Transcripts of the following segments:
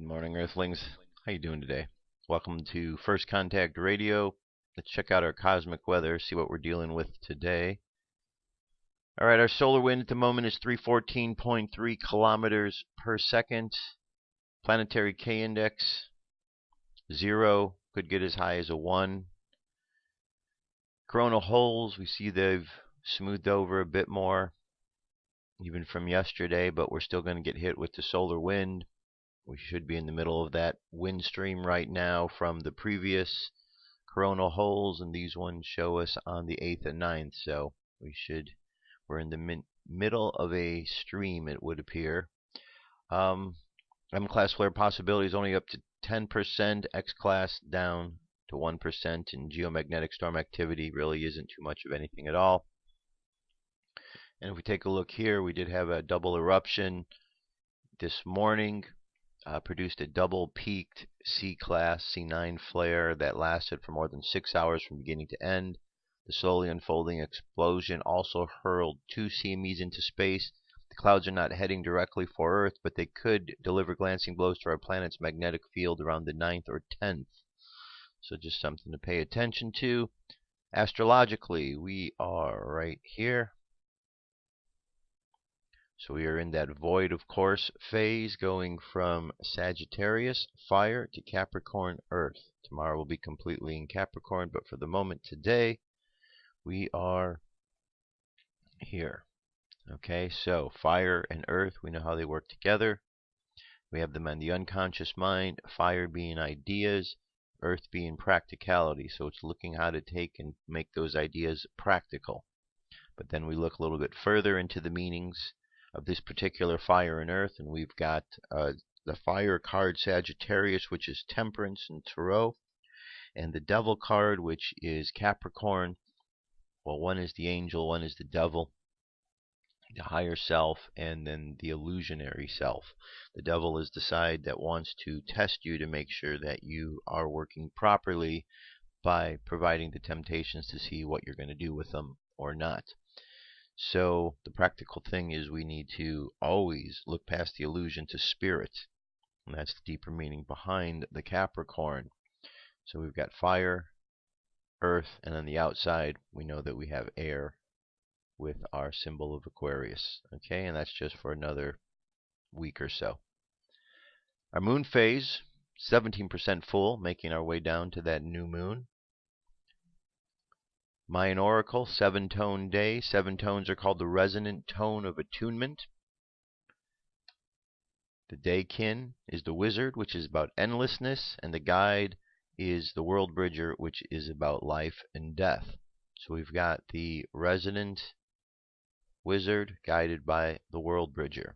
morning, Earthlings. How you doing today? Welcome to First Contact Radio. Let's check out our cosmic weather, see what we're dealing with today. All right, our solar wind at the moment is 314.3 kilometers per second. Planetary K-index, 0. Could get as high as a 1. Coronal holes, we see they've smoothed over a bit more, even from yesterday, but we're still going to get hit with the solar wind. We should be in the middle of that wind stream right now from the previous coronal holes, and these ones show us on the 8th and 9th, so we're in the middle of a stream, it would appear. M-class flare possibility is only up to 10%, X-class down to 1%, and geomagnetic storm activity really isn't too much of anything at all. And if we take a look here, we did have a double eruption this morning. Produced a double peaked C-class C9 flare that lasted for more than 6 hours from beginning to end. The slowly unfolding explosion also hurled 2 CMEs into space. The clouds are not heading directly for Earth, but they could deliver glancing blows to our planet's magnetic field around the 9th or 10th. So just something to pay attention to. Astrologically, we are right here. So we are in that void of course phase, going from Sagittarius, fire, to Capricorn, earth. Tomorrow will be completely in Capricorn, but for the moment today, we are here. Okay, so fire and earth, we know how they work together. We have them on the unconscious mind, fire being ideas, earth being practicality. So it's looking how to take and make those ideas practical. But then we look a little bit further into the meanings of this particular fire and earth, and we've got the fire card Sagittarius, which is temperance and tarot, and the devil card, which is Capricorn. Well, one is the angel, one is the devil, the higher self, and then the illusionary self. The devil is the side that wants to test you to make sure that you are working properly by providing the temptations to see what you're going to do with them or not. So the practical thing is we need to always look past the illusion to spirit. And that's the deeper meaning behind the Capricorn. So we've got fire, earth, and on the outside we know that we have air with our symbol of Aquarius. Okay, and that's just for another week or so. Our moon phase, 17% full, making our way down to that new moon. Mayan Oracle, 7-tone day. 7 tones are called the resonant tone of attunement. The Daykin is the wizard, which is about endlessness, and the guide is the world bridger, which is about life and death. So we've got the resonant wizard guided by the world bridger.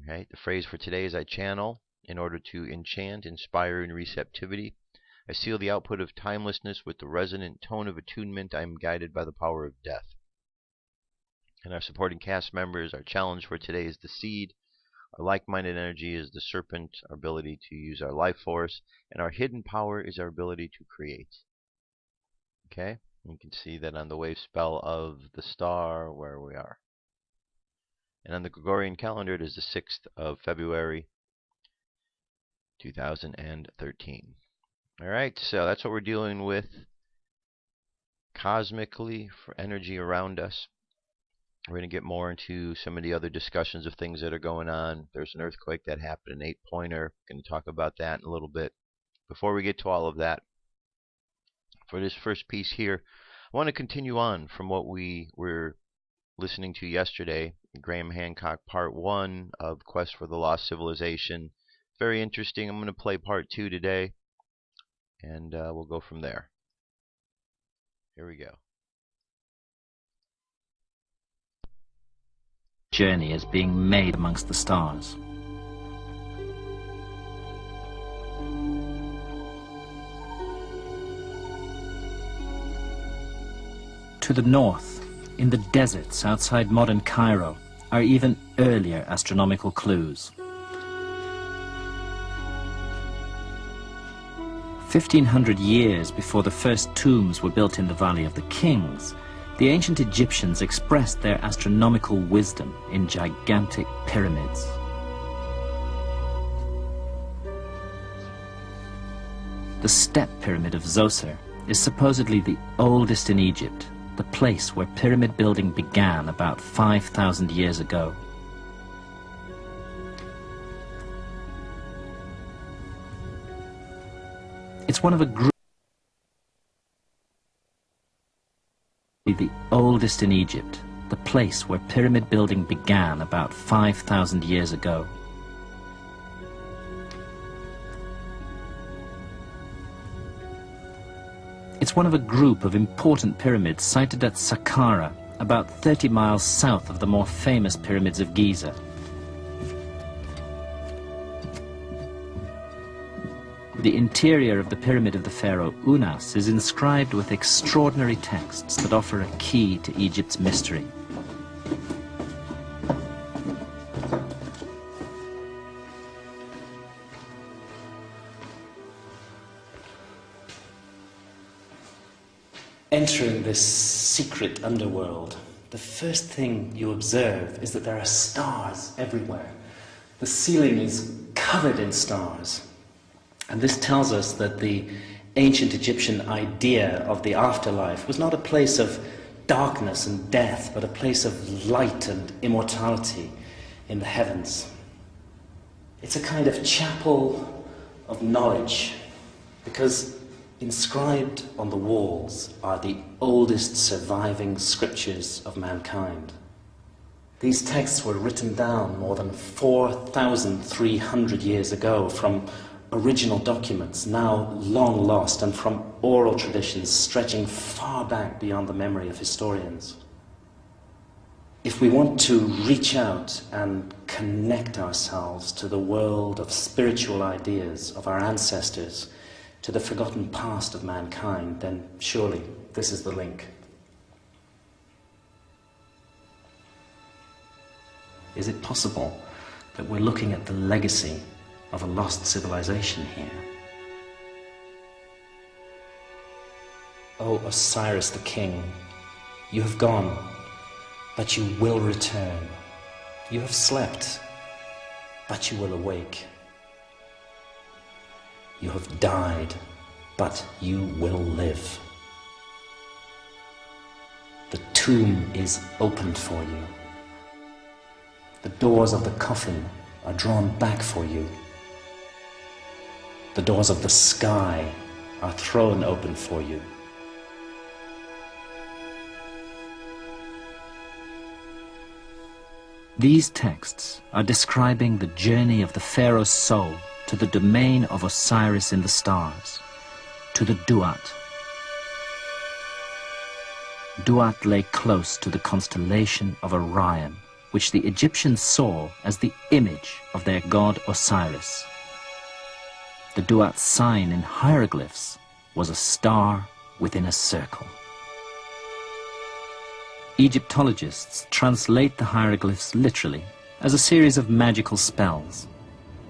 Okay, the phrase for today is I channel in order to enchant, inspire, and receptivity. I seal the output of timelessness with the resonant tone of attunement. I am guided by the power of death. And our supporting cast members, our challenge for today is the seed. Our like-minded energy is the serpent, our ability to use our life force. And our hidden power is our ability to create. Okay? You can see that on the wave spell of the star where we are. And on the Gregorian calendar, it is the 6th of February, 2013. Alright, so that's what we're dealing with cosmically for energy around us. We're going to get more into some of the other discussions of things that are going on. There's an earthquake that happened, an 8-pointer. Going to talk about that in a little bit. Before we get to all of that, for this first piece here, I want to continue on from what we were listening to yesterday, Graham Hancock Part 1 of Quest for the Lost Civilization. Very interesting. I'm going to play Part 2 today. And we'll go from there. Here we go. Journey is being made amongst the stars. To the north, in the deserts outside modern Cairo, are even earlier astronomical clues. 1,500 years before the first tombs were built in the Valley of the Kings, the ancient Egyptians expressed their astronomical wisdom in gigantic pyramids. The step pyramid of Zoser is supposedly the oldest in Egypt, the place where pyramid building began about 5,000 years ago. It's one of a group the oldest in Egypt, the place where pyramid building began about 5,000 years ago. It's one of a group of important pyramids sited at Saqqara, about 30 miles south of the more famous pyramids of Giza. The interior of the pyramid of the pharaoh Unas is inscribed with extraordinary texts that offer a key to Egypt's mystery. Entering this secret underworld, the first thing you observe is that there are stars everywhere. The ceiling is covered in stars. And this tells us that the ancient Egyptian idea of the afterlife was not a place of darkness and death, but a place of light and immortality in the heavens. It's a kind of chapel of knowledge, because inscribed on the walls are the oldest surviving scriptures of mankind. These texts were written down more than 4,300 years ago from original documents now long lost and from oral traditions stretching far back beyond the memory of historians. If we want to reach out and connect ourselves to the world of spiritual ideas of our ancestors, to the forgotten past of mankind, then surely this is the link. Is it possible that we're looking at the legacy of a lost civilization here? O Osiris the King, you have gone, but you will return. You have slept, but you will awake. You have died, but you will live. The tomb is opened for you. The doors of the coffin are drawn back for you. The doors of the sky are thrown open for you. These texts are describing the journey of the pharaoh's soul to the domain of Osiris in the stars, to the Duat. Duat lay close to the constellation of Orion, which the Egyptians saw as the image of their god Osiris. The Duat sign in hieroglyphs was a star within a circle. Egyptologists translate the hieroglyphs literally as a series of magical spells.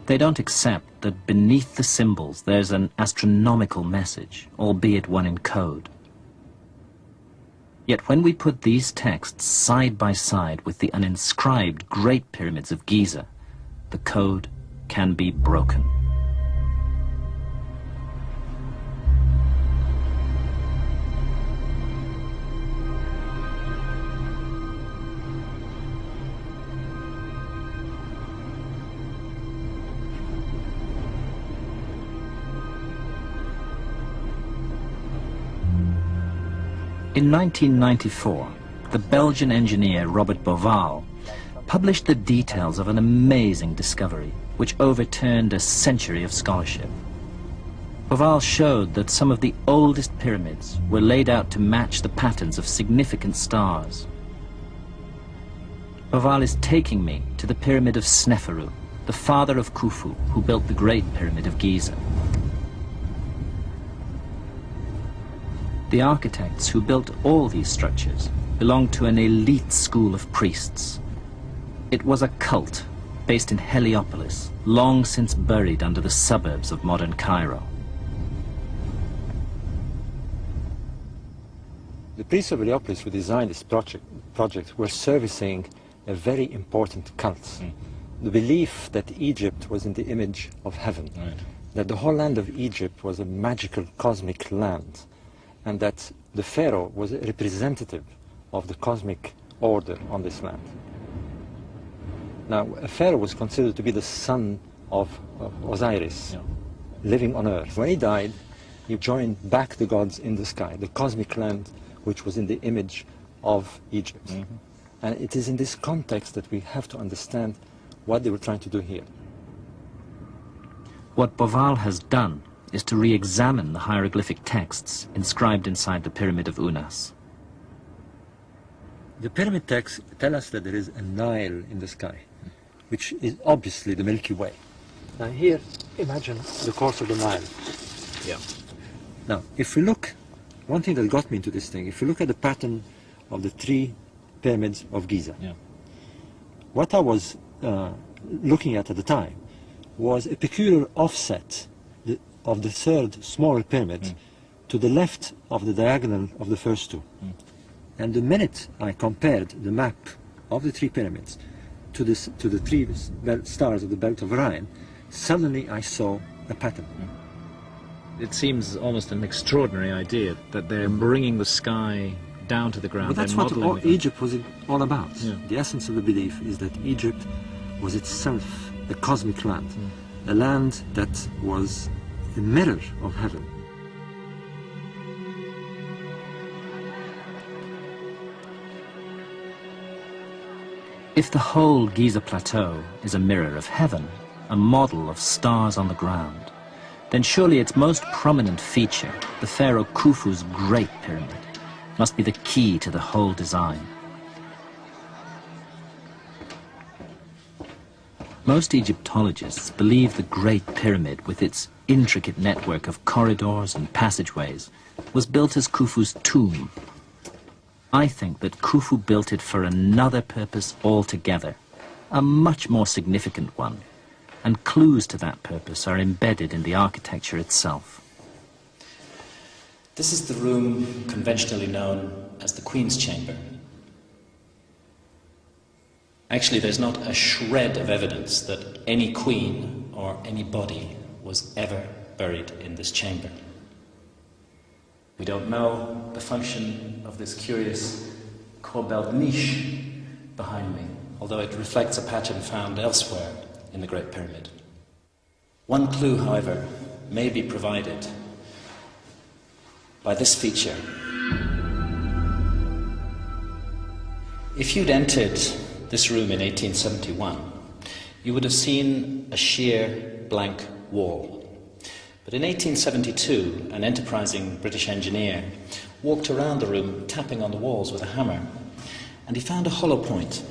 They don't accept that beneath the symbols there's an astronomical message, albeit one in code. Yet when we put these texts side by side with the uninscribed Great Pyramids of Giza, the code can be broken. In 1994, the Belgian engineer Robert Boval published the details of an amazing discovery which overturned a century of scholarship. Boval showed that some of the oldest pyramids were laid out to match the patterns of significant stars. Boval is taking me to the pyramid of Sneferu, the father of Khufu, who built the Great Pyramid of Giza. The architects who built all these structures belonged to an elite school of priests. It was a cult based in Heliopolis, long since buried under the suburbs of modern Cairo. The priests of Heliopolis who designed this project were servicing a very important cult. The belief that Egypt was in the image of heaven. Right. that the whole land of Egypt was a magical cosmic land, and that the pharaoh was a representative of the cosmic order on this land. Now, a pharaoh was considered to be the son of Osiris, living on earth. When he died, he joined back the gods in the sky, the cosmic land which was in the image of Egypt. Mm-hmm. And it is in this context that we have to understand what they were trying to do here. What Boval has done is to re-examine the hieroglyphic texts inscribed inside the Pyramid of Unas. The pyramid texts tell us that there is a Nile in the sky, which is obviously the Milky Way. Now here, imagine the course of the Nile. Yeah. Now, if we look, one thing that got me into this thing, if you look at the pattern of the 3 pyramids of Giza, what I was looking at the time was a peculiar offset of the 3rd smaller pyramid to the left of the diagonal of the first 2. And the minute I compared the map of the 3 pyramids to the 3 stars of the belt of Orion, suddenly I saw a pattern. It seems almost an extraordinary idea that they're bringing the sky down to the ground. But that's what Egypt was all about. Yeah. The essence of the belief is that Egypt was itself a cosmic land, a land that was a mirror of heaven. If the whole Giza Plateau is a mirror of heaven, a model of stars on the ground, then surely its most prominent feature, the pharaoh Khufu's Great Pyramid, must be the key to the whole design. Most Egyptologists believe the Great Pyramid, with its intricate network of corridors and passageways, was built as Khufu's tomb. I think that Khufu built it for another purpose altogether, a much more significant one, and clues to that purpose are embedded in the architecture itself. This is the room conventionally known as the Queen's Chamber. Actually, there's not a shred of evidence that any queen or any body was ever buried in this chamber. We don't know the function of this curious corbelled niche behind me, although it reflects a pattern found elsewhere in the Great Pyramid. One clue, however, may be provided by this feature. If you'd entered this room in 1871, you would have seen a sheer blank wall. But in 1872, an enterprising British engineer walked around the room tapping on the walls with a hammer, and he found a hollow point.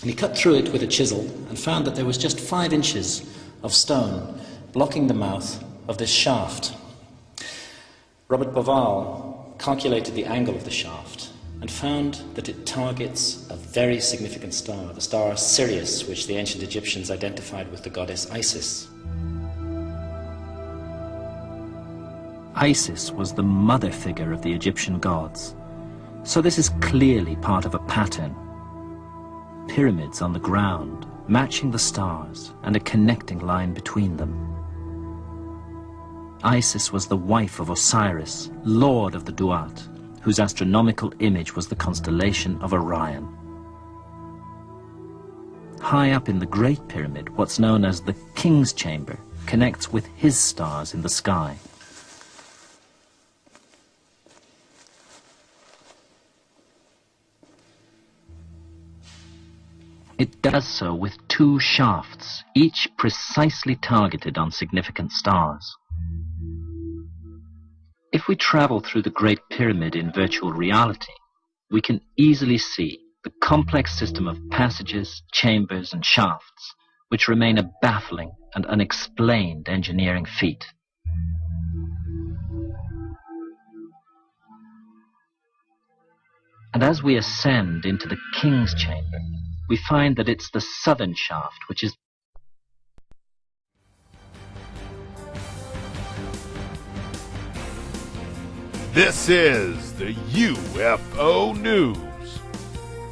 And he cut through it with a chisel and found that there was just 5 inches of stone blocking the mouth of this shaft. Robert Boval calculated the angle of the shaft and found that it targets a very significant star, the star Sirius, which the ancient Egyptians identified with the goddess Isis. Isis was the mother figure of the Egyptian gods, so this is clearly part of a pattern. Pyramids on the ground, matching the stars, and a connecting line between them. Isis was the wife of Osiris, lord of the Duat, whose astronomical image was the constellation of Orion. High up in the Great Pyramid, what's known as the King's Chamber connects with his stars in the sky. It does so with 2 shafts, each precisely targeted on significant stars. If we travel through the Great Pyramid in virtual reality, we can easily see the complex system of passages, chambers, and shafts, which remain a baffling and unexplained engineering feat. And as we ascend into the King's Chamber, we find that it's the southern shaft which is This is the UFO News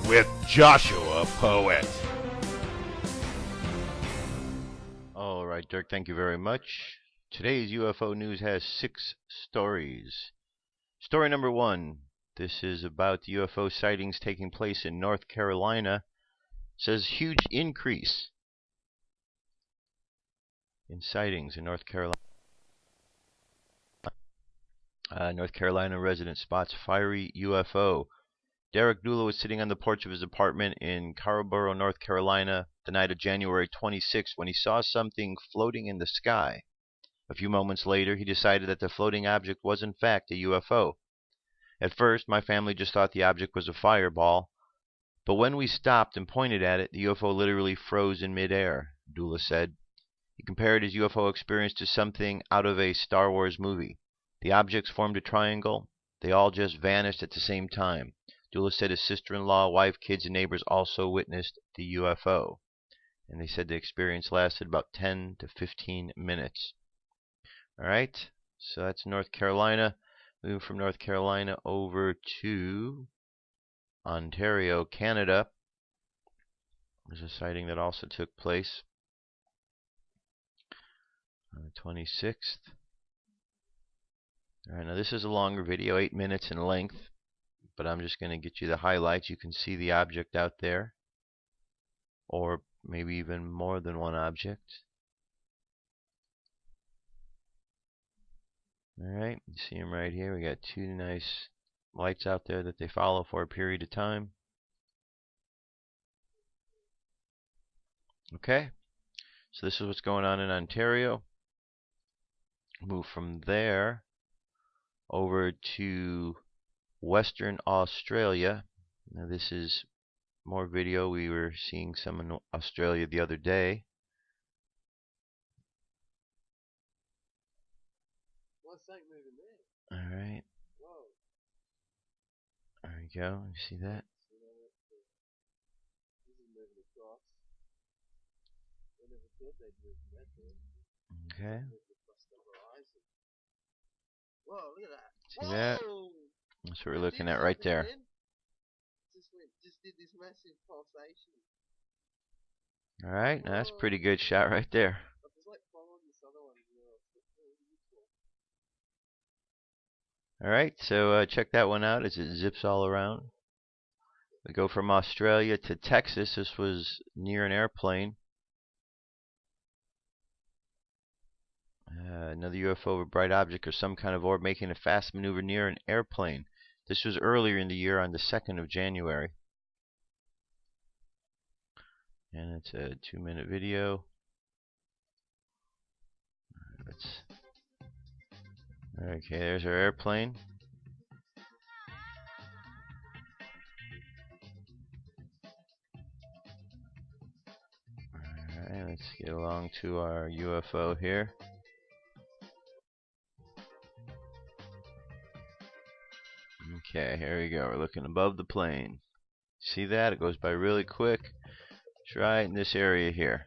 with Joshua Poet. All right, Dirk, thank you very much. Today's UFO news has 6 stories. Story number 1. This is about the UFO sightings taking place in North Carolina. It says huge increase in sightings in North Carolina. North Carolina resident spots fiery UFO. Derek Dula was sitting on the porch of his apartment in Carrboro, North Carolina, the night of January 26 when he saw something floating in the sky. A few moments later, he decided that the floating object was in fact a UFO. At first, my family just thought the object was a fireball, but when we stopped and pointed at it, the UFO literally froze in midair, Dula said. He compared his UFO experience to something out of a Star Wars movie. The objects formed a triangle. They all just vanished at the same time. Dula said his sister-in-law, wife, kids, and neighbors also witnessed the UFO. And they said the experience lasted about 10 to 15 minutes. Alright, so that's North Carolina. Moving from North Carolina over to Ontario, Canada. There's a sighting that also took place on the 26th. Alright, now this is a longer video, 8 minutes in length, but I'm just going to get you the highlights. You can see the object out there, or maybe even more than one object. Alright, you see them right here. We got 2 nice lights out there that they follow for a period of time. Okay, so this is what's going on in Ontario. Move from there over to Western Australia. Now this is more video. We were seeing some in Australia the other day. Alright. There we go. You see that? Okay. See that? That's what we're looking at right there. Alright, now that's a pretty good shot right there. Alright, so check that one out as it zips all around. We go from Australia to Texas. This was near an airplane. Another UFO, a bright object or some kind of orb making a fast maneuver near an airplane. This was earlier in the year on the 2nd of January. And it's a 2-minute video. Okay, there's our airplane. Alright, let's get along to our UFO here. Okay, here we go. We're looking above the plane. See that? It goes by really quick. It's right in this area here.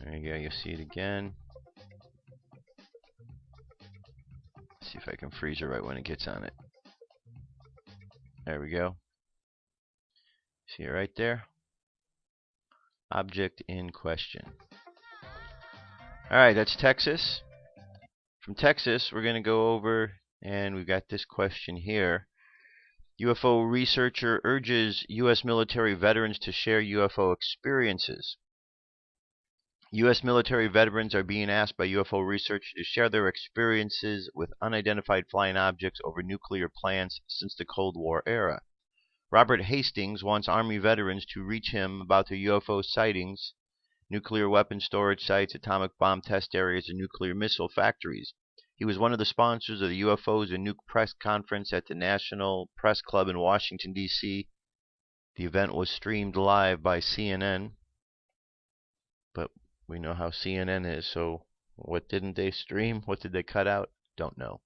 There you go. You'll see it again. Let's see if I can freeze it right when it gets on it. There we go. See it right there? Object in question. Alright, that's Texas. From Texas, we're going to go over, and we've got this question here. UFO researcher urges U.S. military veterans to share UFO experiences. U.S. military veterans are being asked by UFO researchers to share their experiences with unidentified flying objects over nuclear plants since the Cold War era. Robert Hastings wants Army veterans to reach him about their UFO sightings, nuclear weapon storage sites, atomic bomb test areas, and nuclear missile factories. He was one of the sponsors of the UFOs and Nuke Press Conference at the National Press Club in Washington, D.C. The event was streamed live by CNN, but we know how CNN is, so what didn't they stream? What did they cut out? Don't know.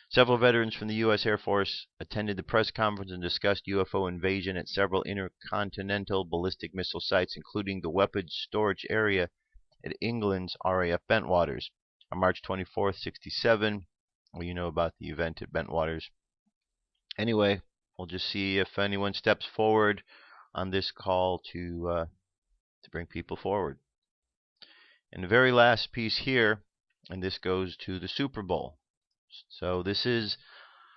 Several veterans from the U.S. Air Force attended the press conference and discussed UFO invasion at several intercontinental ballistic missile sites, including the weapons storage area at England's RAF Bentwaters. On March 24th, 67, well, you know about the event at Bentwaters. Anyway, we'll just see if anyone steps forward on this call to bring people forward. And the very last piece here, and this goes to the Super Bowl. So this is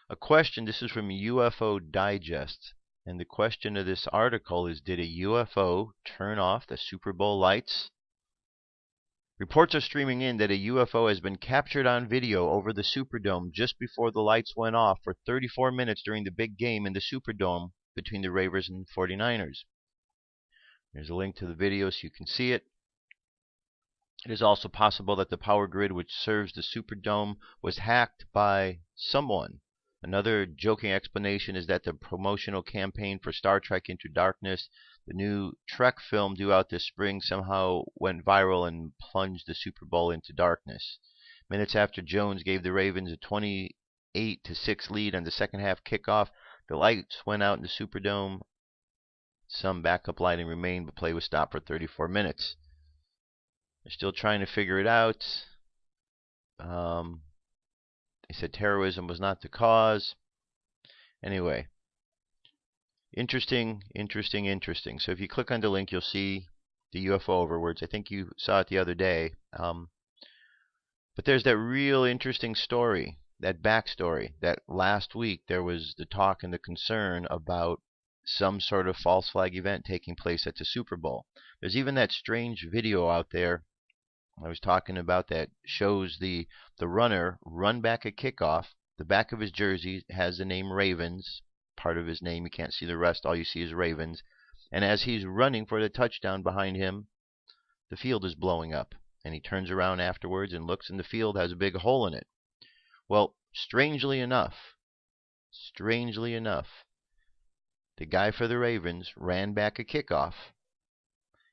a question. This is from UFO Digest. And the question of this article is, did a UFO turn off the Super Bowl lights? Reports are streaming in that a UFO has been captured on video over the Superdome just before the lights went off for 34 minutes during the big game in the Superdome between the Ravens and 49ers. There's a link to the video so you can see it. It is also possible that the power grid which serves the Superdome was hacked by someone. Another joking explanation is that the promotional campaign for Star Trek Into Darkness, the new Trek film due out this spring, somehow went viral and plunged the Super Bowl into darkness. Minutes after Jones gave the Ravens a 28-6 lead on the second half kickoff, the lights went out in the Superdome. Some backup lighting remained, but play was stopped for 34 minutes. They're still trying to figure it out. They said terrorism was not the cause. Anyway, interesting. So if you click on the link, you'll see the UFO overwords. I think you saw it the other day. But there's that real interesting story, that backstory, that last week there was the talk and the concern about some sort of false flag event taking place at the Super Bowl. There's even that strange video out there I was talking about that shows the runner run back a kickoff. The back of his jersey has the name Ravens, part of his name. You can't see the rest. All you see is Ravens. And as he's running for the touchdown behind him, the field is blowing up. And he turns around afterwards and looks, and the field has a big hole in it. Well, strangely enough, the guy for the Ravens ran back a kickoff,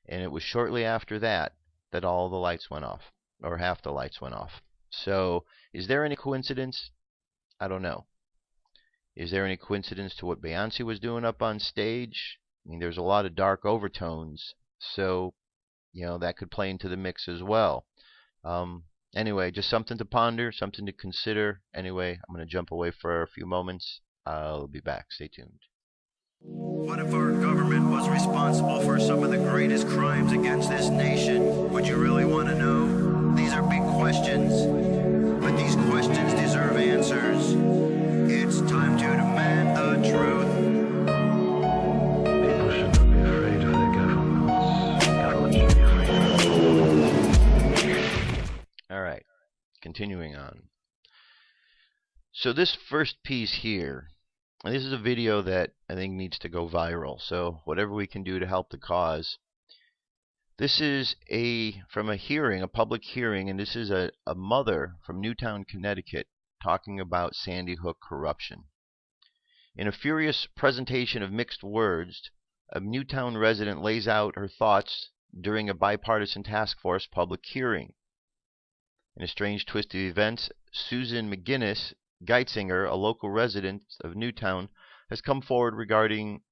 and it was shortly after that that all the lights went off, or half the lights went off. So, is there any coincidence? I don't know. Is there any coincidence to what Beyonce was doing up on stage? I mean, there's a lot of dark overtones, so, you know, that could play into the mix as well. Anyway, just something to ponder, something to consider. Anyway, I'm going to jump away for a few moments. I'll be back. Stay tuned. What if our government was responsible for some of the greatest crimes against this nation? Would you really want to know? These are big questions, but these questions deserve answers. It's time to demand the truth. People should not be afraid of their governments. Governments should be afraid of them. Alright, continuing on. So this first piece here, and this is a video that I think needs to go viral, so whatever we can do to help the cause. This is from a hearing, a public hearing, and this is a mother from Newtown, Connecticut, talking about Sandy Hook corruption. In a furious presentation of mixed words, a Newtown resident lays out her thoughts during a bipartisan task force public hearing. In a strange twist of events, Susan McGinnis Geitzinger, a local resident of Newtown, has come forward regarding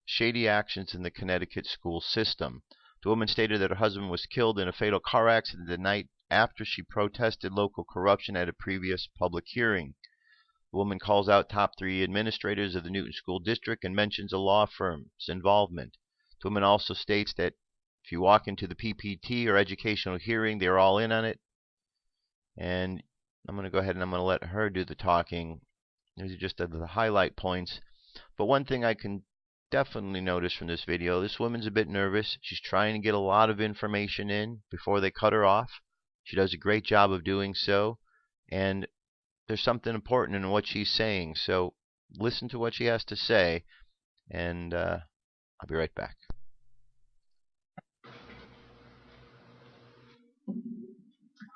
shady actions in the Connecticut school system. The woman stated that her husband was killed in a fatal car accident the night after she protested local corruption at a previous public hearing. The woman calls out top 3 administrators of the Newton School District and mentions a law firm's involvement. The woman also states that if you walk into the PPT or educational hearing, they're all in on it. And I'm going to go ahead and I'm going to let her do the talking. These are just the highlight points. But one thing I can definitely notice from this video, this woman's a bit nervous. She's trying to get a lot of information in before they cut her off. She does a great job of doing so. And there's something important in what she's saying. So listen to what she has to say. And I'll be right back.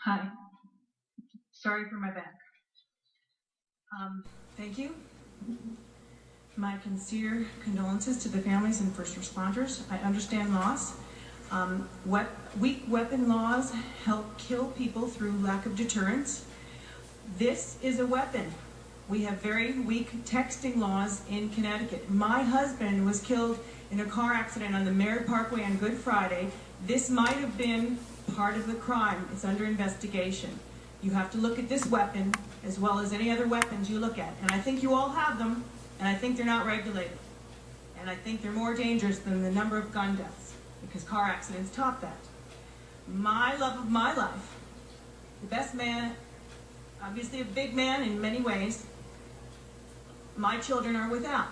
Hi. Sorry for my back. Thank you. My sincere condolences to the families and first responders. I understand loss. Weak weapon laws help kill people through lack of deterrence. This is a weapon. We have very weak texting laws in Connecticut. My husband was killed in a car accident on the Merritt Parkway on Good Friday. This might have been part of the crime. It's under investigation. You have to look at this weapon as well as any other weapons you look at. And I think you all have them, and I think they're not regulated. And I think they're more dangerous than the number of gun deaths, because car accidents top that. my love of my life, the best man, obviously a big man in many ways, my children are without.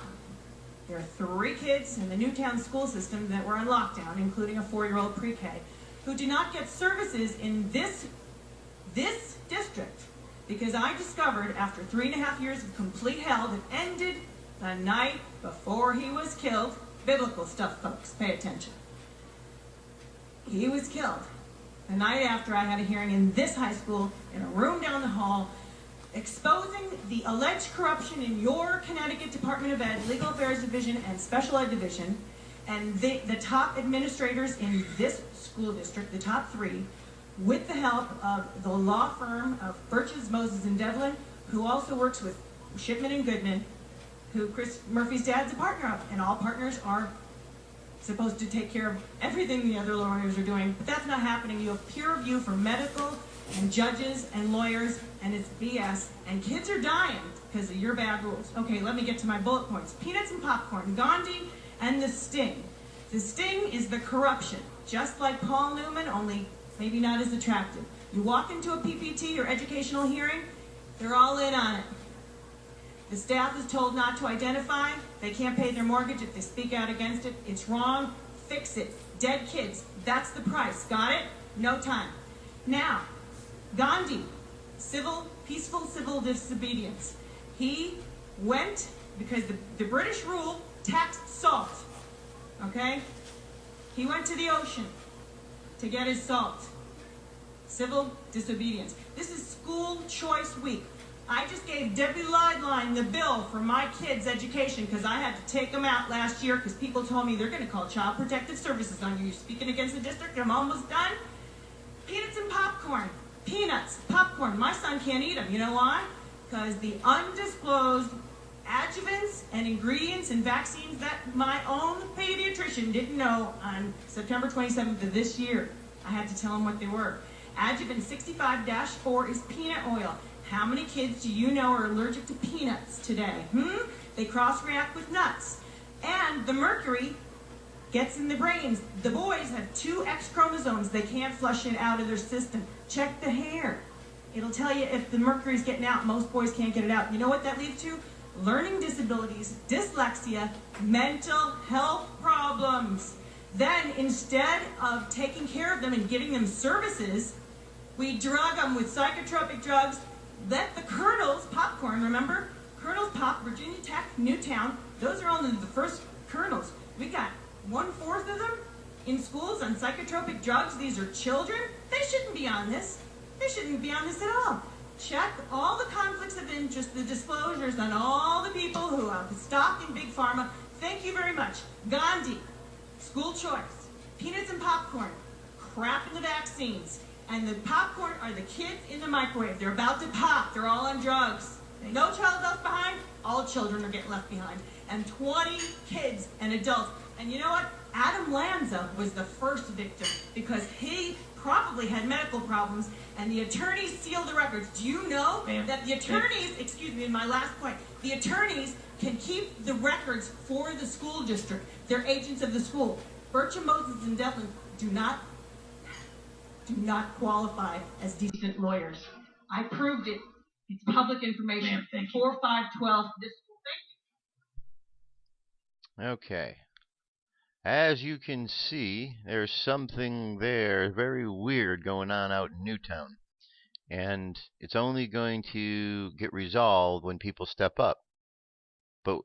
There are 3 kids in the Newtown school system that were on lockdown, including a 4-year-old pre-K, who do not get services in this district because I discovered after 3.5 years of complete hell that ended the night before he was killed. Biblical stuff, folks, pay attention. He was killed the night after I had a hearing in this high school in a room down the hall exposing the alleged corruption in your Connecticut Department of Ed, Legal Affairs Division, and Special Ed Division, and the top administrators in this school district, the top 3, with the help of the law firm of Birches, Moses, and Devlin, who also works with Shipman and Goodman, who Chris Murphy's dad's a partner of, and all partners are supposed to take care of everything the other lawyers are doing, but that's not happening. You have peer review for medical and judges and lawyers, and it's BS, and kids are dying because of your bad rules. Okay, let me get to my bullet points. Peanuts and popcorn, Gandhi, and the sting. The sting is the corruption, just like Paul Newman, only maybe not as attractive. You walk into a PPT or educational hearing, they're all in on it. The staff is told not to identify. They can't pay their mortgage if they speak out against it. It's wrong. Fix it. Dead kids. That's the price. Got it? No time. Now, Gandhi, peaceful civil disobedience. He went, because the British rule taxed salt, okay? He went to the ocean to get his salt. Civil disobedience. This is school choice week. I just gave Debbie Lideline the bill for my kids' education because I had to take them out last year because people told me they're going to call Child Protective Services on you. You're speaking against the district. I'm almost done. Peanuts and popcorn. Peanuts, popcorn. My son can't eat them. You know why? Because the undisclosed adjuvants and ingredients and vaccines that my own pediatrician didn't know on September 27th of this year. I had to tell him what they were. Adjuvant 65-4 is peanut oil. How many kids do you know are allergic to peanuts today? They cross-react with nuts. And the mercury gets in the brains. The boys have 2 X chromosomes. They can't flush it out of their system. Check the hair. It'll tell you if the mercury's getting out. Most boys can't get it out. You know what that leads to? Learning disabilities, dyslexia, mental health problems. Then, instead of taking care of them and giving them services, we drug them with psychotropic drugs. Let the kernels, popcorn, remember? Kernels pop, Virginia Tech, Newtown, those are only the first kernels. We got 1/4 of them in schools on psychotropic drugs. These are children. They shouldn't be on this. They shouldn't be on this at all. Check all the conflicts of interest, the disclosures on all the people who have stock in Big Pharma. Thank you very much. Gandhi, school choice, peanuts and popcorn, crap in the vaccines. And the popcorn are the kids in the microwave. They're about to pop. They're all on drugs. No child left behind. All children are getting left behind. And 20 kids and adults. And you know what? Adam Lanza was the first victim because he probably had medical problems and the attorneys sealed the records. Do you know that the attorneys, excuse me, in my last point, the attorneys can keep the records for the school district. They're agents of the school. Bircham, Moses, and Devlin do not qualify as decent lawyers. I proved it. It's public information. 4512 this school. Thank you. Okay. As you can see, there's something there very weird going on out in Newtown. And it's only going to get resolved when people step up. But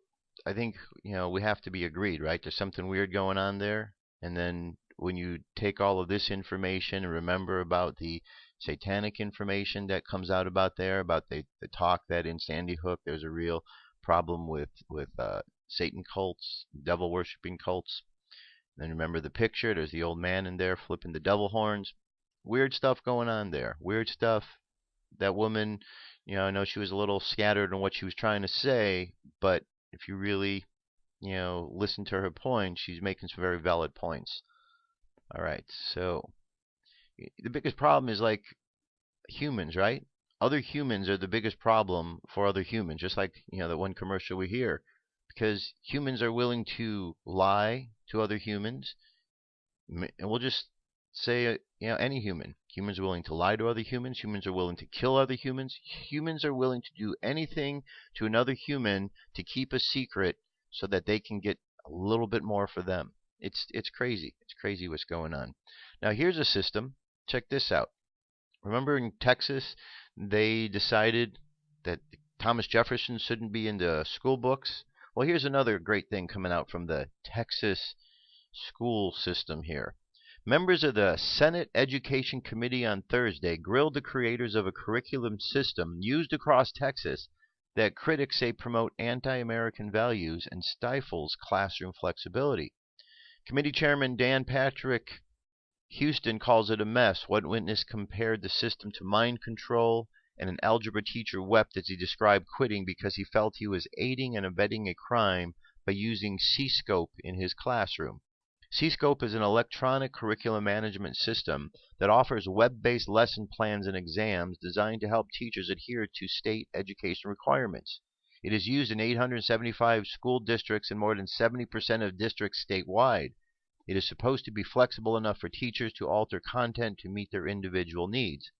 I think, we have to be agreed, right? There's something weird going on there. And then when you take all of this information and remember about the satanic information that comes out about there, about the talk that in Sandy Hook there's a real problem with Satan cults, devil worshipping cults. And then remember the picture, there's the old man in there flipping the devil horns. Weird stuff going on there. Weird stuff. That woman, I know she was a little scattered on what she was trying to say, but if you really, listen to her point, she's making some very valid points. All right, so the biggest problem is like humans, right? Other humans are the biggest problem for other humans, just like, that one commercial we hear. Because humans are willing to lie to other humans. And we'll just say, any human. Humans are willing to lie to other humans. Humans are willing to kill other humans. Humans are willing to do anything to another human to keep a secret so that they can get a little bit more for them. It's crazy. It's crazy what's going on. Now here's a system. Check this out. Remember in Texas, they decided that Thomas Jefferson shouldn't be in the school books? Well, here's another great thing coming out from the Texas school system here. Members of the Senate Education Committee on Thursday grilled the creators of a curriculum system used across Texas that critics say promote anti-American values and stifles classroom flexibility. Committee Chairman Dan Patrick Houston calls it a mess. One witness compared the system to mind control, and an algebra teacher wept as he described quitting because he felt he was aiding and abetting a crime by using C-Scope in his classroom. C-Scope is an electronic curriculum management system that offers web-based lesson plans and exams designed to help teachers adhere to state education requirements. It is used in 875 school districts and more than 70% of districts statewide. It is supposed to be flexible enough for teachers to alter content to meet their individual needs.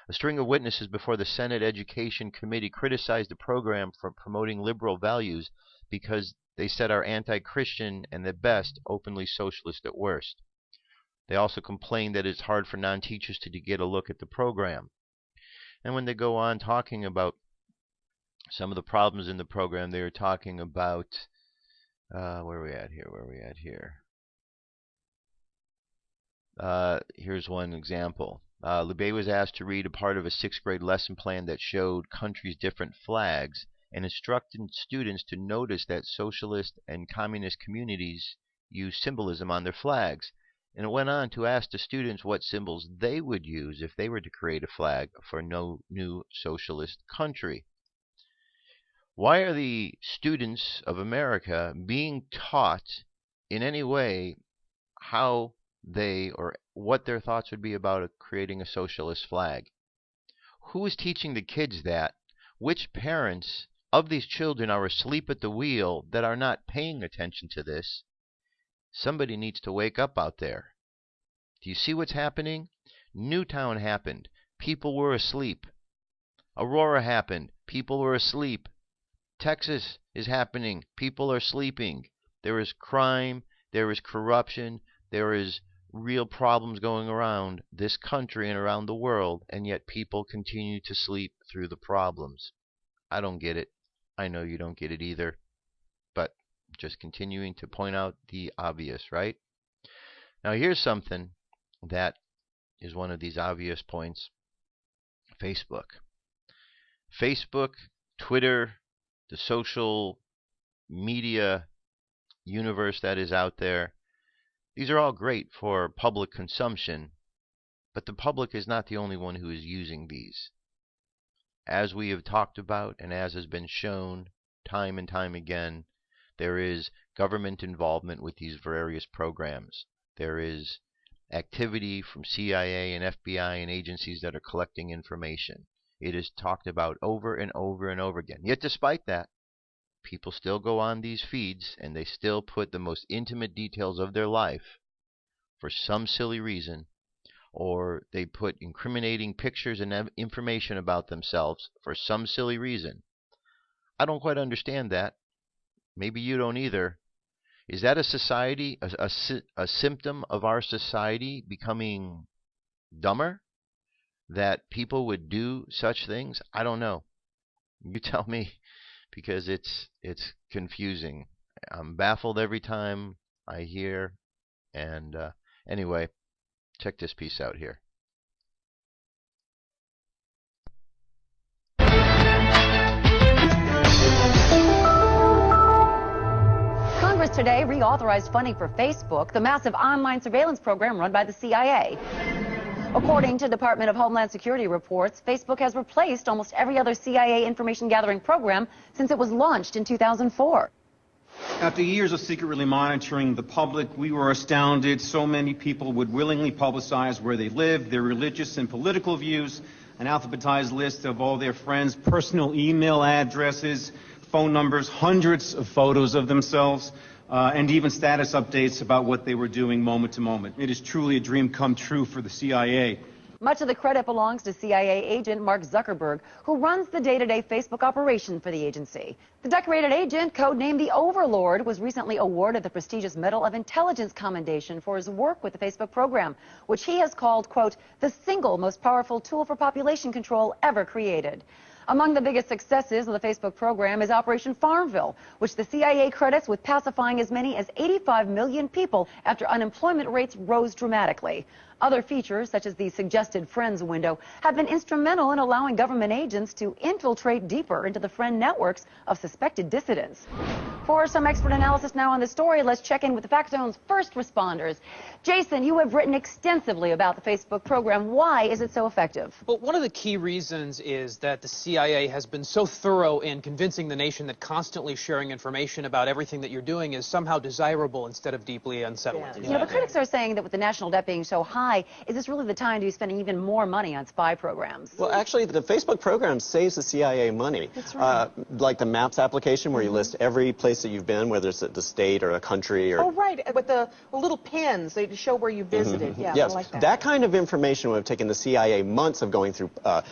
A string of witnesses before the Senate Education Committee criticized the program for promoting liberal values because they said are anti-Christian and at best openly socialist at worst. They also complained that it's hard for non-teachers to get a look at the program. And when they go on talking about some of the problems in the program, they were talking about where are we at here? Here's one example. Libet was asked to read a part of a 6th grade lesson plan that showed countries' different flags and instructed students to notice that socialist and communist communities use symbolism on their flags. And it went on to ask the students what symbols they would use if they were to create a flag for no new socialist country. Why are the students of America being taught in any way how they or what their thoughts would be about creating a socialist flag? Who is teaching the kids that? Which parents of these children are asleep at the wheel that are not paying attention to this? Somebody needs to wake up out there. Do you see what's happening? Newtown happened. People were asleep. Aurora happened. People were asleep. Texas is happening. People are sleeping. There is crime. There is corruption. There is real problems going around this country and around the world, and yet people continue to sleep through the problems. I don't get it. I know you don't get it either. But just continuing to point out the obvious, right? Now here's something that is one of these obvious points. Facebook. Facebook, Twitter, the social media universe that is out there. These are all great for public consumption, but the public is not the only one who is using these. As we have talked about and as has been shown time and time again, there is government involvement with these various programs. There is activity from CIA and FBI and agencies that are collecting information. It is talked about over and over and over again. Yet despite that, people still go on these feeds and they still put the most intimate details of their life for some silly reason, or they put incriminating pictures and information about themselves for some silly reason. I don't quite understand that. Maybe you don't either. Is that a society, a symptom of our society becoming dumber? That people would do such things? I don't know. You tell me, because it's confusing. I'm baffled every time I hear. And anyway, check this piece out here. Congress today reauthorized funding for Facebook, the massive online surveillance program run by the CIA. According to Department of Homeland Security reports, Facebook has replaced almost every other CIA information gathering program since it was launched in 2004. After years of secretly monitoring the public, we were astounded so many people would willingly publicize where they live, their religious and political views, an alphabetized list of all their friends' personal email addresses, phone numbers, hundreds of photos of themselves. and even status updates about what they were doing moment to moment. It is truly a dream come true for the CIA. Much of the credit belongs to CIA agent Mark Zuckerberg, who runs the day-to-day Facebook operation for the agency. The decorated agent, codenamed the Overlord, was recently awarded the prestigious Medal of Intelligence Commendation for his work with the Facebook program, which he has called, quote, the single most powerful tool for population control ever created. Among the biggest successes of the Facebook program is Operation Farmville, which the CIA credits with pacifying as many as 85 million people after unemployment rates rose dramatically. Other features, such as the suggested friends window, have been instrumental in allowing government agents to infiltrate deeper into the friend networks of suspected dissidents. For some expert analysis now on the story, let's check in with the Fact Zone's first responders. Jason, you have written extensively about the Facebook program. Why is it so effective? Well, one of the key reasons is that the CIA has been so thorough in convincing the nation that constantly sharing information about everything that you're doing is somehow desirable instead of deeply unsettling. You know, the critics are saying that with the national debt being so high, is this really the time to be spending even more money on spy programs? Well, actually, the Facebook program saves the CIA money. That's right. Like the Maps application, where you list every place that you've been, whether it's the state or a country or... Oh, right, with the little pins they show where you visited. Yeah, yes, I like that. that kind of information would have taken the CIA months of going through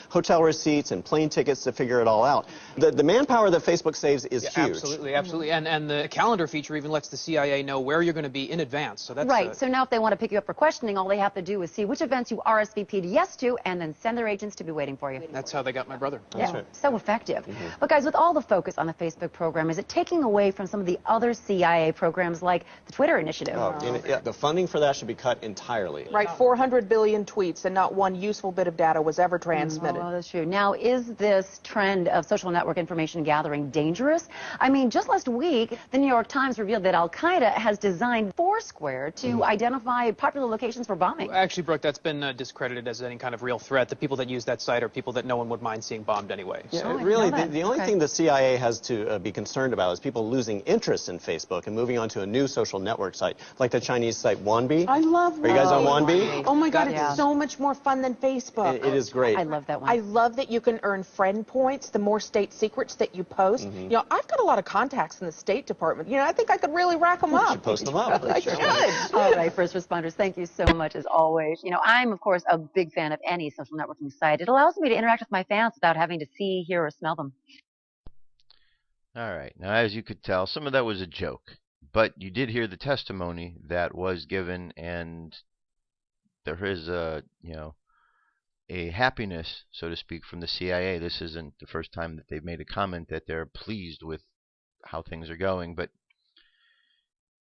hotel receipts and plane tickets to figure it all out. The manpower that Facebook saves is huge. Absolutely, absolutely. And the calendar feature even lets the CIA know where you're going to be in advance. So that's right. So now if they want to pick you up for questioning, all they have to do is see which events you RSVP'd yes to and then send their agents to be waiting for you. That's how they got my brother. Yeah, right. So effective. But guys, with all the focus on the Facebook program, is it taking away from some of the other CIA programs like the Twitter initiative? The funding for that should be cut entirely. Right, 400 billion tweets and not one useful bit of data was ever transmitted. Oh, that's true. Now, is this trend of social network information gathering dangerous? I mean, just last week, the New York Times revealed that Al-Qaeda has designed Foursquare to identify popular locations for bombing. Actually, Brooke, that's been discredited as any kind of real threat. The people that use that site are people that no one would mind seeing bombed anyway. Yeah, So. really, the only thing the CIA has to be concerned about is people losing interest in Facebook and moving on to a new social network site, like the Chinese site Wanbi. I love Are you guys on Wanbi? Oh my God, it's so much more fun than Facebook. It is great. I love that one. I love that you can earn friend points the more state secrets that you post. You know, I've got a lot of contacts in the State Department. You know, I think I could really rack them up. You should post them up. I should. All right, first responders, thank you so much as always. You know, I'm, of course, a big fan of any social networking site. It allows me to interact with my fans without having to see, hear, or smell them. All right. Now, as you could tell, some of that was a joke. But you did hear the testimony that was given, and there is a happiness, so to speak, from the CIA. This isn't the first time that they've made a comment that they're pleased with how things are going. But,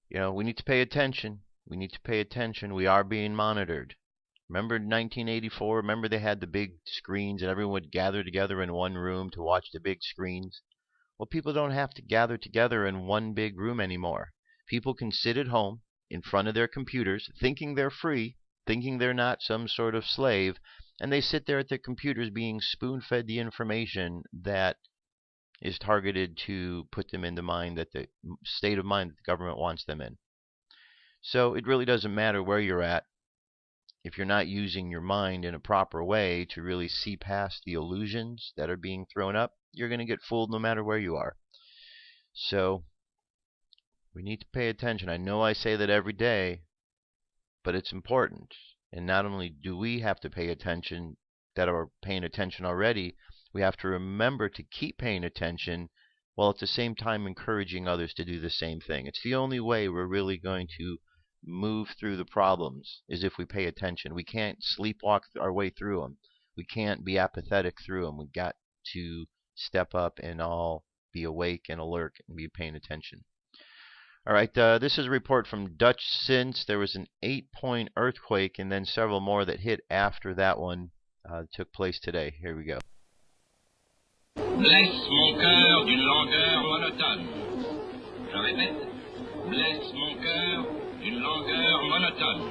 you know, we need to pay attention. We need to pay attention. We are being monitored. Remember 1984? Remember they had the big screens and everyone would gather together in one room to watch the big screens? Well, people don't have to gather together in one big room anymore. People can sit at home in front of their computers thinking they're free, thinking they're not some sort of slave, and they sit there at their computers being spoon-fed the information that is targeted to put them in the mind that the state of mind that the government wants them in. So it really doesn't matter where you're at. If you're not using your mind in a proper way to really see past the illusions that are being thrown up, you're going to get fooled no matter where you are. So we need to pay attention. I know I say that every day, but it's important. And not only do we have to pay attention that are paying attention already, we have to remember to keep paying attention while at the same time encouraging others to do the same thing. It's the only way we're really going to move through the problems is if we pay attention. We can't sleepwalk our way through them. We can't be apathetic through them. We've got to step up and all be awake and alert and be paying attention. All right, this is a report from Dutch Since. There was an 8-point earthquake and then several more that hit after that one took place today. Here we go. Blesse mon cœur d'une langueur monotone. Je répète, blesse mon cœur d'une langueur monotone.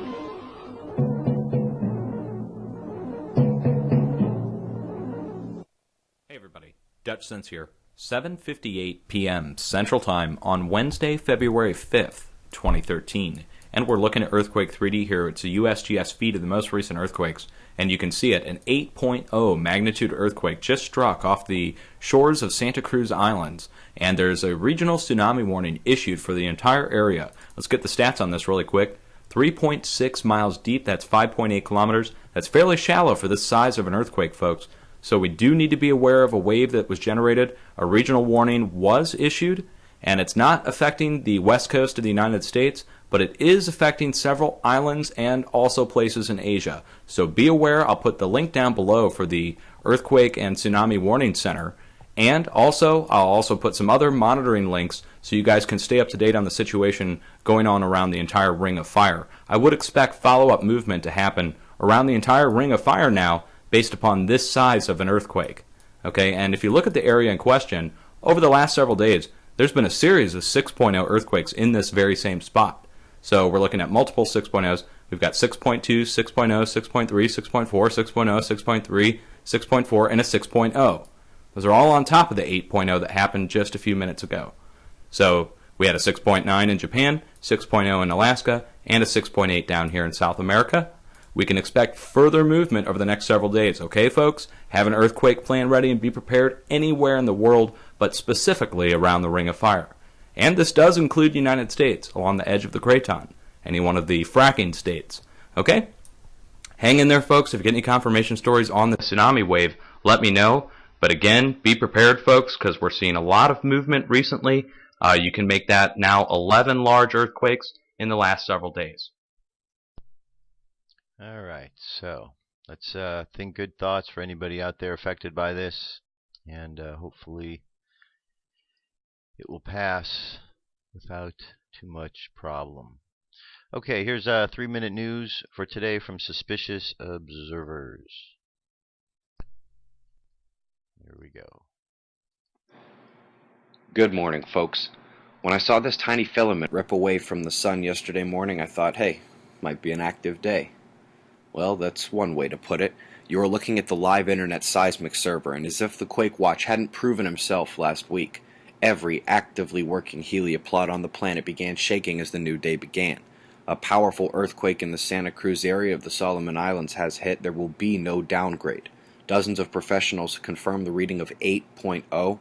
Hey everybody, Dutch Sense here. 7:58 p.m. Central Time on Wednesday, February 5th, 2013. and we're looking at Earthquake 3D here. It's a USGS feed of the most recent earthquakes, and you can see it. An 8.0 magnitude earthquake just struck off the shores of Santa Cruz Islands, and there's a regional tsunami warning issued for the entire area. Let's get the stats on this really quick. 3.6 miles deep, that's 5.8 kilometers. That's fairly shallow for this size of an earthquake, folks. So we do need to be aware of a wave that was generated. A regional warning was issued, and it's not affecting the west coast of the United States, but it is affecting several islands and also places in Asia. So be aware. I'll put the link down below for the Earthquake and Tsunami Warning Center. And also, I'll also put some other monitoring links so you guys can stay up to date on the situation going on around the entire Ring of Fire. I would expect follow-up movement to happen around the entire Ring of Fire now based upon this size of an earthquake. Okay, and if you look at the area in question, over the last several days, there's been a series of 6.0 earthquakes in this very same spot. So we're looking at multiple 6.0s. We've got 6.2, 6.0, 6.3, 6.4, 6.0, 6.3, 6.4, and a 6.0. Those are all on top of the 8.0 that happened just a few minutes ago. So we had a 6.9 in Japan, 6.0 in Alaska, and a 6.8 down here in South America. We can expect further movement over the next several days. Okay, folks? Have an earthquake plan ready and be prepared anywhere in the world, but specifically around the Ring of Fire. And this does include the United States, along the edge of the craton, any one of the fracking states. Okay? Hang in there, folks. If you get any confirmation stories on the tsunami wave, let me know. But again, be prepared, folks, because we're seeing a lot of movement recently. You can make that now 11 large earthquakes in the last several days. All right, so let's think good thoughts for anybody out there affected by this, and hopefully it will pass without too much problem. Okay, here's 3-minute news for today from Suspicious Observers. Here we go. Good morning, folks. When I saw this tiny filament rip away from the sun yesterday morning, I thought, hey, might be an active day. Well, that's one way to put it. You are looking at the live internet seismic server, and as if the Quake Watch hadn't proven himself last week, every actively working heliopod on the planet began shaking as the new day began. A powerful earthquake in the Santa Cruz area of the Solomon Islands has hit. There will be no downgrade. Dozens of professionals confirm the reading of 8.0.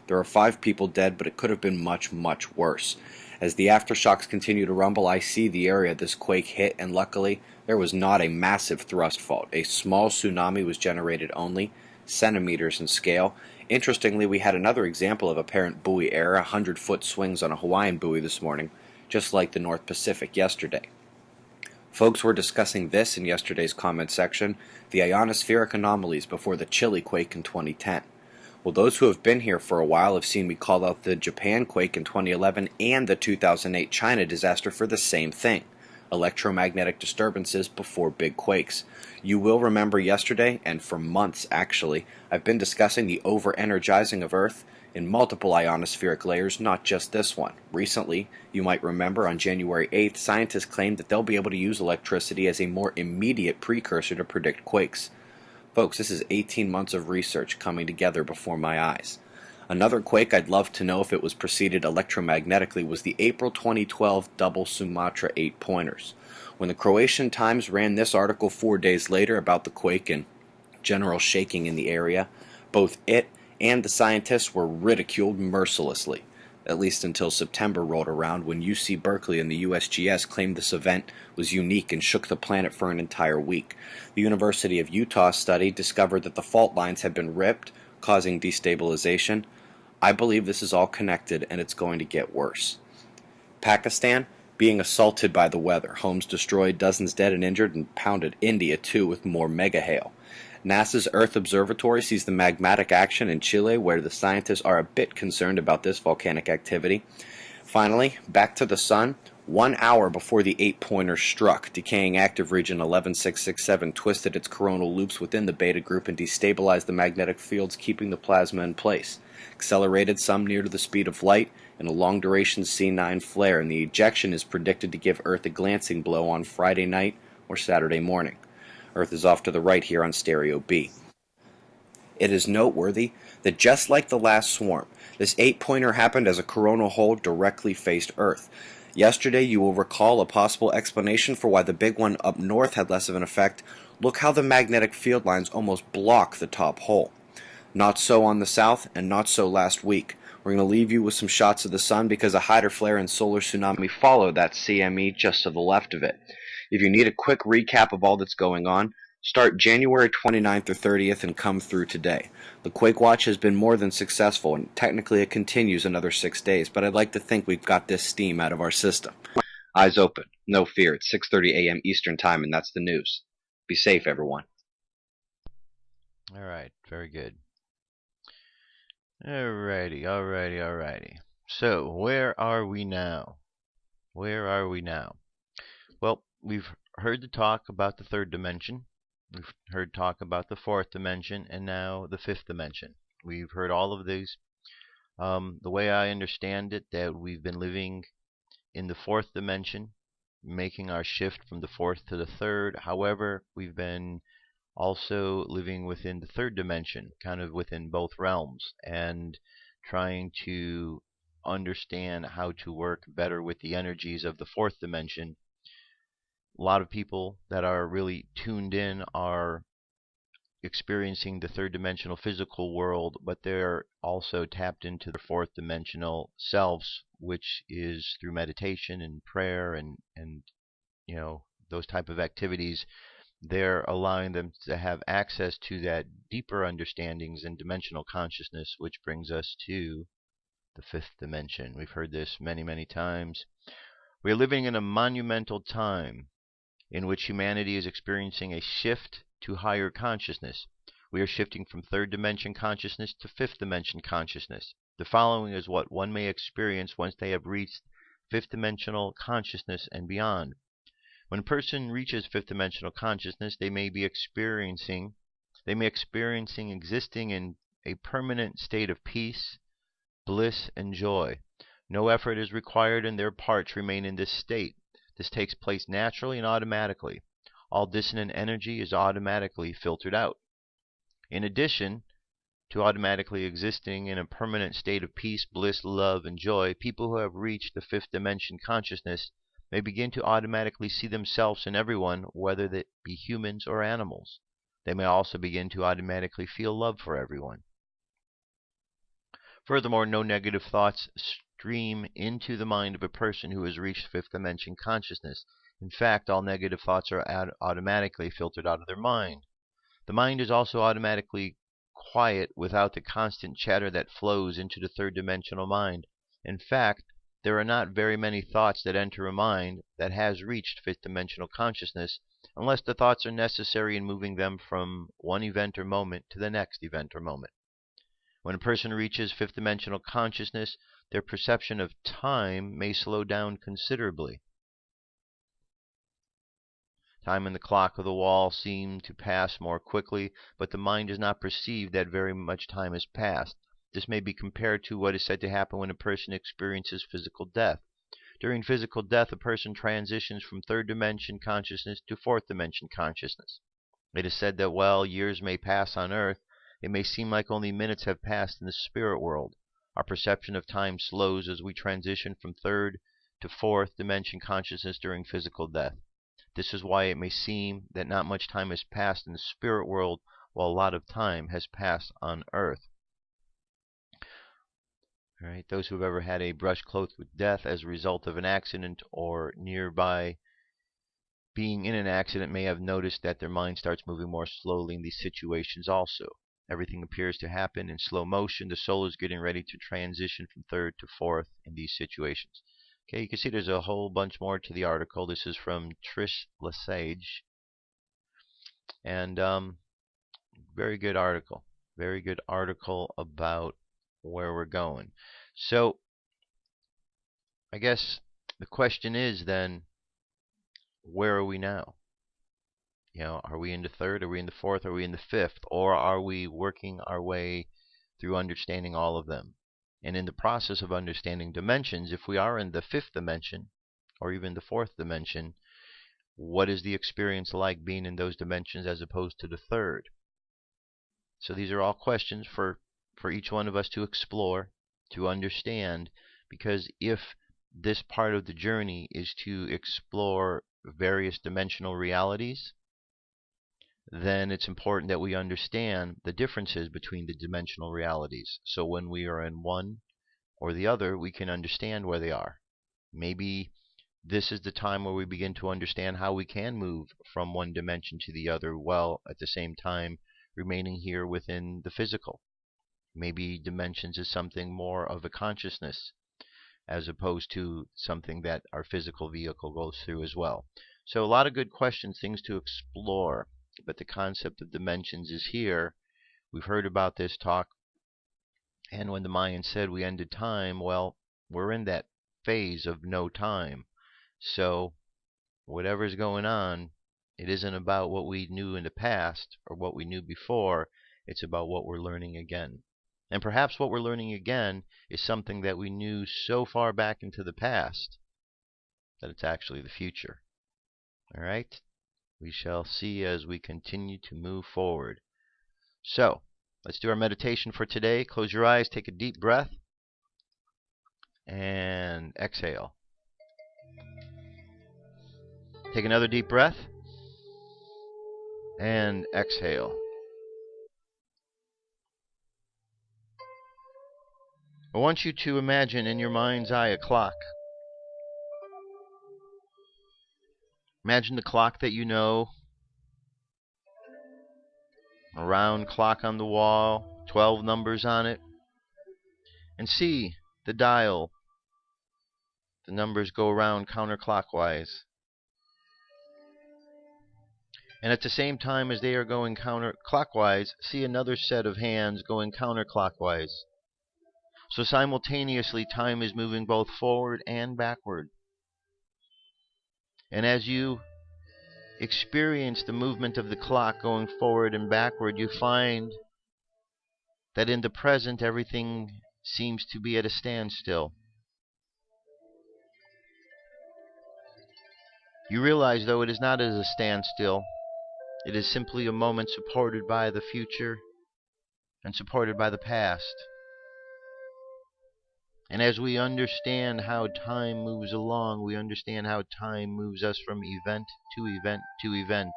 There are 5 people dead, but it could have been much, much worse. As the aftershocks continue to rumble, I see the area this quake hit, and luckily, there was not a massive thrust fault. A small tsunami was generated only, centimeters in scale. Interestingly, we had another example of apparent buoy error, 100-foot swings on a Hawaiian buoy this morning, just like the North Pacific yesterday. Folks were discussing this in yesterday's comment section, the ionospheric anomalies before the Chile quake in 2010. Well, those who have been here for a while have seen me call out the Japan quake in 2011 and the 2008 China disaster for the same thing, electromagnetic disturbances before big quakes. You will remember yesterday, and for months actually, I've been discussing the over-energizing of Earth in multiple ionospheric layers, not just this one. Recently, you might remember on January 8th, scientists claimed that they'll be able to use electricity as a more immediate precursor to predict quakes. Folks, this is 18 months of research coming together before my eyes. Another quake I'd love to know if it was preceded electromagnetically was the April 2012 double Sumatra 8-pointers. When the Croatian Times ran this article 4 days later about the quake and general shaking in the area, both it and the scientists were ridiculed mercilessly, at least until September rolled around when UC Berkeley and the USGS claimed this event was unique and shook the planet for an entire week. The University of Utah study discovered that the fault lines had been ripped, causing destabilization. I believe this is all connected, and it's going to get worse. Pakistan being assaulted by the weather, homes destroyed, dozens dead and injured, and pounded India too with more mega hail. NASA's Earth Observatory sees the magmatic action in Chile, where the scientists are a bit concerned about this volcanic activity. Finally, back to the sun. 1 hour before the 8-pointer struck, decaying active region 11667 twisted its coronal loops within the beta group and destabilized the magnetic fields, keeping the plasma in place. Accelerated some near to the speed of light in a long-duration C9 flare, and the ejection is predicted to give Earth a glancing blow on Friday night or Saturday morning. Earth is off to the right here on Stereo B. It is noteworthy that just like the last swarm, this 8-pointer happened as a coronal hole directly faced Earth. Yesterday, you will recall a possible explanation for why the big one up north had less of an effect. Look how the magnetic field lines almost block the top hole. Not so on the south, and not so last week. We're going to leave you with some shots of the sun because a hydro flare and solar tsunami follow that CME just to the left of it. If you need a quick recap of all that's going on, start January 29th or 30th and come through today. The Quake Watch has been more than successful, and technically it continues another 6 days, but I'd like to think we've got this steam out of our system. Eyes open. No fear. It's 6:30 a.m. Eastern Time, and that's the news. Be safe, everyone. All right, very good. Alrighty. So, where are we now? Well, we've heard the talk about the third dimension. We've heard talk about the fourth dimension, and now the fifth dimension. We've heard all of these. The way I understand it, that we've been living in the fourth dimension, making our shift from the fourth to the third. However, we've been also living within the third dimension, kind of within both realms, and trying to understand how to work better with the energies of the fourth dimension. A lot of people that are really tuned in are experiencing the third dimensional physical world, but they're also tapped into their fourth dimensional selves, which is through meditation and prayer and those type of activities. They're allowing them to have access to that deeper understandings and dimensional consciousness, which brings us to the fifth dimension. We've heard this many times. We're living in a monumental time in which humanity is experiencing a shift to higher consciousness. We are shifting from third dimension consciousness to fifth dimension consciousness. The following is what one may experience once they have reached fifth dimensional consciousness and beyond. When a person reaches fifth dimensional consciousness, they may experiencing existing in a permanent state of peace, bliss, and joy. No effort is required, and their parts remain in this state. This takes place naturally and automatically. All dissonant energy is automatically filtered out. In addition to automatically existing in a permanent state of peace, bliss, love, and joy, people who have reached the fifth dimension consciousness may begin to automatically see themselves in everyone, whether they be humans or animals. They may also begin to automatically feel love for everyone. Furthermore, no negative thoughts stream into the mind of a person who has reached fifth dimension consciousness. In fact, all negative thoughts are automatically filtered out of their mind. The mind is also automatically quiet without the constant chatter that flows into the third dimensional mind. In fact, there are not very many thoughts that enter a mind that has reached fifth dimensional consciousness, unless the thoughts are necessary in moving them from one event or moment to the next event or moment. When a person reaches fifth dimensional consciousness, their perception of time may slow down considerably. Time and the clock of the wall seem to pass more quickly, but the mind does not perceive that very much time has passed. This may be compared to what is said to happen when a person experiences physical death. During physical death, a person transitions from third dimension consciousness to fourth dimension consciousness. It is said that while years may pass on earth, it may seem like only minutes have passed in the spirit world. Our perception of time slows as we transition from third to fourth dimension consciousness during physical death. This is why it may seem that not much time has passed in the spirit world, while a lot of time has passed on earth. All right, those who have ever had a brush close with death as a result of an accident or nearby being in an accident may have noticed that their mind starts moving more slowly in these situations also. Everything appears to happen in slow motion. The soul is getting ready to transition from third to fourth in these situations. Okay, you can see there's a whole bunch more to the article. This is from Trish Lesage. And very good article. Very good article about where we're going. So, I guess the question is then, where are we now? Are we in the third? Are we in the fourth? Are we in the fifth? Or are we working our way through understanding all of them? And in the process of understanding dimensions, if we are in the fifth dimension, or even the fourth dimension, what is the experience like being in those dimensions as opposed to the third? So these are all questions for each one of us to explore, to understand, because if this part of the journey is to explore various dimensional realities, then it's important that we understand the differences between the dimensional realities. So when we are in one or the other, we can understand where they are. Maybe this is the time where we begin to understand how we can move from one dimension to the other while at the same time remaining here within the physical. Maybe dimensions is something more of a consciousness as opposed to something that our physical vehicle goes through as well. So a lot of good questions, things to explore. But the concept of dimensions is here. We've heard about this talk. And when the Mayans said we ended time, well, we're in that phase of no time. So whatever's going on, it isn't about what we knew in the past or what we knew before. It's about what we're learning again. And perhaps what we're learning again is something that we knew so far back into the past that it's actually the future. All right? We shall see as we continue to move forward. So, let's do our meditation for today. Close your eyes, take a deep breath, and exhale. Take another deep breath, and exhale. I want you to imagine in your mind's eye a clock. Imagine the clock that you know, a round clock on the wall, 12 numbers on it, and see the dial. The numbers go around counterclockwise. And at the same time as they are going counterclockwise, see another set of hands going counterclockwise. So simultaneously, time is moving both forward and backward. And as you experience the movement of the clock going forward and backward, you find that in the present everything seems to be at a standstill. You realize, though, it is not as a standstill. It is simply a moment supported by the future and supported by the past. And as we understand how time moves along, we understand how time moves us from event to event to event.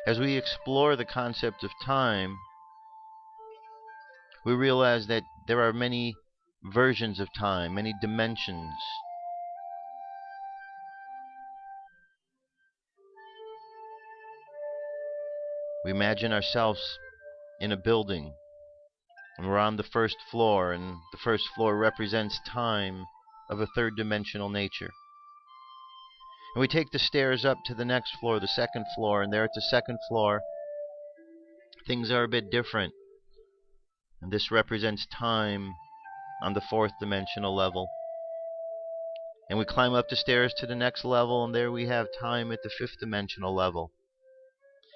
As we explore the concept of time, we realize that there are many versions of time, many dimensions. We imagine ourselves in a building, and we're on the first floor, and the first floor represents time of a third-dimensional nature. And we take the stairs up to the next floor, the second floor, and there at the second floor, things are a bit different. And this represents time on the fourth-dimensional level. And we climb up the stairs to the next level, and there we have time at the fifth-dimensional level.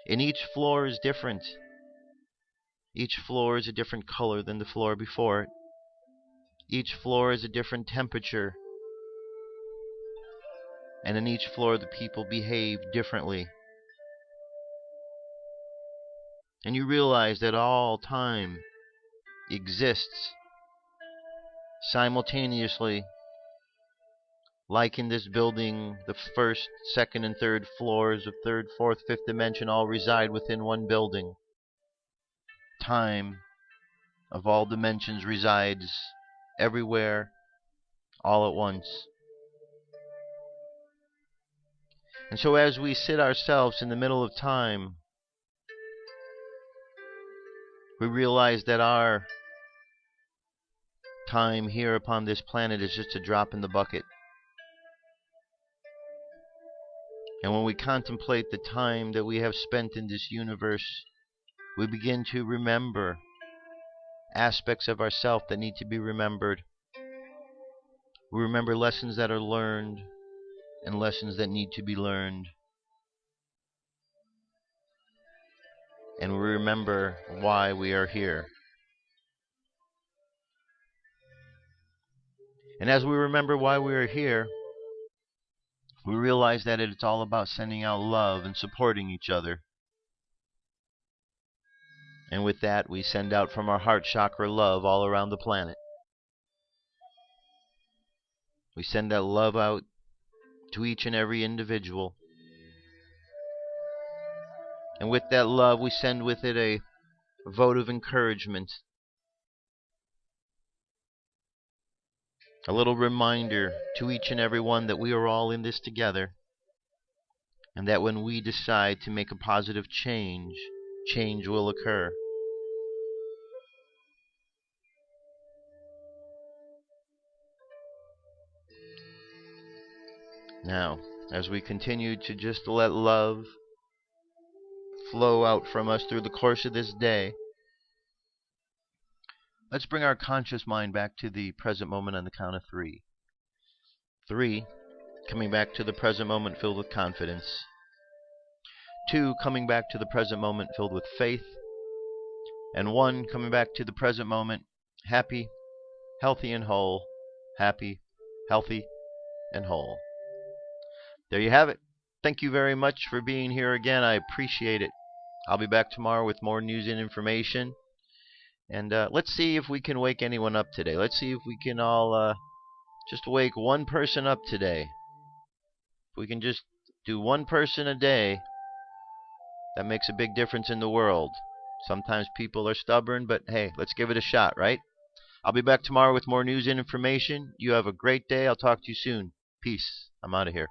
And each floor is different. Each floor is a different color than the floor before it. Each floor is a different temperature. And in each floor the people behave differently. And you realize that all time exists simultaneously. Like in this building, the first, second, and third floors of third, fourth, fifth dimension all reside within one building. Time of all dimensions resides everywhere, all at once. And so as we sit ourselves in the middle of time, we realize that our time here upon this planet is just a drop in the bucket. And when we contemplate the time that we have spent in this universe, we begin to remember aspects of ourselves that need to be remembered. We remember lessons that are learned and lessons that need to be learned. And we remember why we are here. And as we remember why we are here, we realize that it's all about sending out love and supporting each other. And with that, we send out from our heart chakra love all around the planet. We send that love out to each and every individual. And with that love, we send with it a vote of encouragement. A little reminder to each and every one that we are all in this together. And that when we decide to make a positive change, change will occur. Now, as we continue to just let love flow out from us through the course of this day, let's bring our conscious mind back to the present moment on the count of 3. 3, coming back to the present moment filled with confidence. 2, coming back to the present moment filled with faith. And 1, coming back to the present moment happy, healthy, and whole. Happy, healthy, and whole. There you have it. Thank you very much for being here again. I appreciate it. I'll be back tomorrow with more news and information. And let's see if we can wake anyone up today. Let's see if we can all just wake one person up today. If we can just do one person a day, that makes a big difference in the world. Sometimes people are stubborn, but hey, let's give it a shot, right? I'll be back tomorrow with more news and information. You have a great day. I'll talk to you soon. Peace. I'm out of here.